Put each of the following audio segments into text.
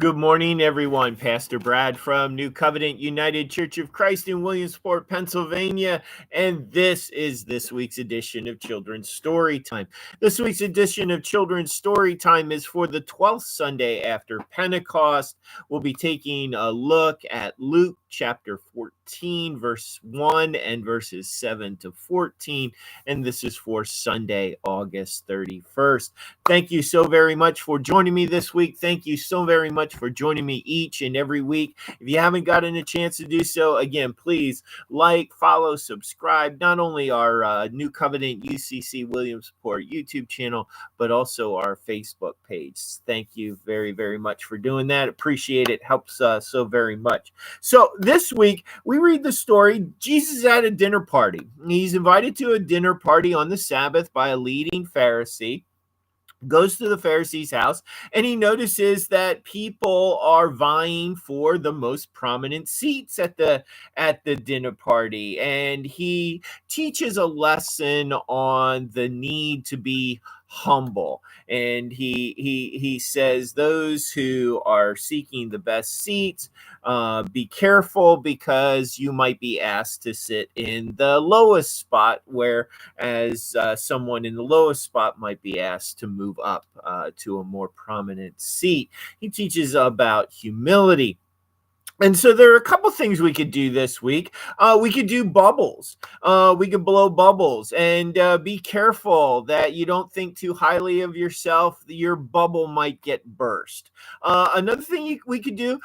Good morning, everyone. Pastor Brad from New Covenant United Church of Christ in Williamsport, Pennsylvania, and this is this week's edition of Children's Story Time. This week's edition of Children's Story Time is for the 12th Sunday after Pentecost. We'll be taking a look at Luke chapter 14, verse 1 and verses 7 to 14, and this is for Sunday, August 31st. Thank you so very much for joining me this week. Thank you so very much for joining me each and every week. If you haven't gotten a chance to do so, again, please like, follow, subscribe, not only our New Covenant UCC Williamsport YouTube channel, but also our Facebook page. Thank you very, very much for doing that. Appreciate it. Helps so very much. So this week, we read the story, Jesus at a dinner party. He's invited to a dinner party on the Sabbath by a leading Pharisee. Goes to the Pharisee's house, and he notices that people are vying for the most prominent seats at the dinner party, and he teaches a lesson on the need to be humble. And he says those who are seeking the best seats, be careful, because you might be asked to sit in the lowest spot, whereas someone in the lowest spot might be asked to move up to a more prominent seat. He teaches about humility. And so there are a couple things we could do this week. We could do bubbles. We could blow bubbles, and be careful that you don't think too highly of yourself. Your bubble might get burst. Another thing we could do,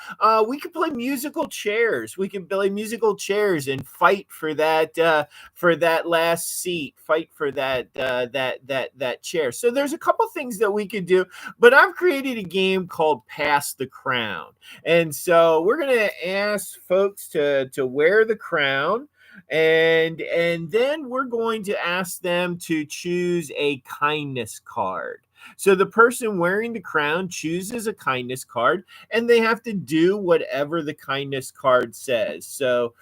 we could play musical chairs. We could play musical chairs and fight for that last seat. Fight for that chair. So there's a couple things that we could do, but I've created a game called Pass the Crown. And so we're going to ask folks to wear the crown, and then we're going to ask them to choose a kindness card. So the person wearing the crown chooses a kindness card, and they have to do whatever the kindness card says. So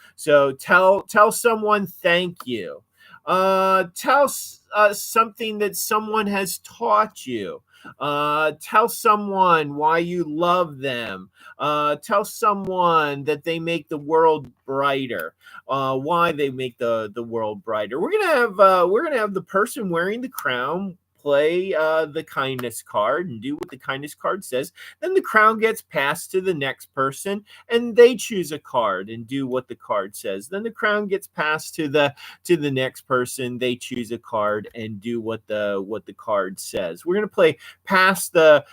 tell someone thank you. Tell something that someone has taught you. Tell someone why you love them. Tell someone that they make the world brighter. Why they make the world brighter. We're gonna have the person wearing the crown play the kindness card and do what the kindness card says. Then the crown gets passed to the next person, and they choose a card and do what the card says. Then the crown gets passed to the next person. They choose a card and do what the card says. We're gonna play pass the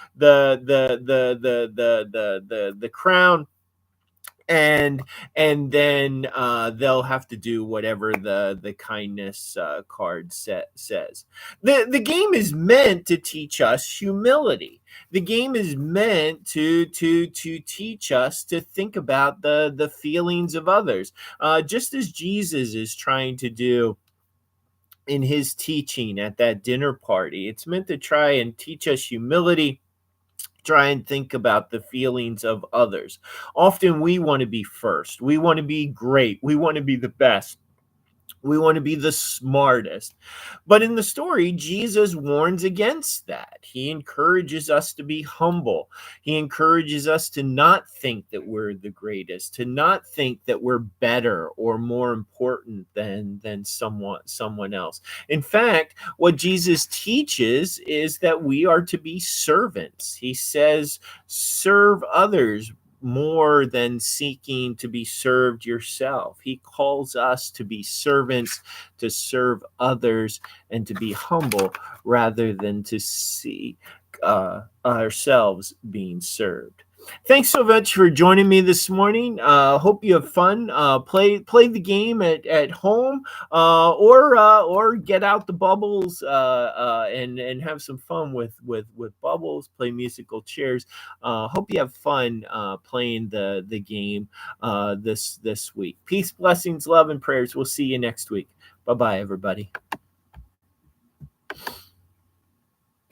crown. And then they'll have to do whatever the kindness card says. The game is meant to teach us humility. The game is meant to teach us to think about the feelings of others, just as Jesus is trying to do in his teaching at that dinner party. It's meant to try and teach us humility. Try and think about the feelings of others. Often we want to be first. We want to be great. We want to be the best. We want to be the smartest. But in the story, Jesus warns against that. He encourages us to be humble. He encourages us to not think that we're the greatest, to not think that we're better or more important than someone else. In fact, what Jesus teaches is that we are to be servants. He says, serve others more than seeking to be served yourself. He calls us to be servants, to serve others, and to be humble rather than to see ourselves being served. Thanks so much for joining me this morning. Hope you have fun. Play the game at home, or get out the bubbles and have some fun with bubbles. Play musical chairs. Hope you have fun playing the game this week. Peace, blessings, love, and prayers. We'll see you next week. Bye-bye, everybody.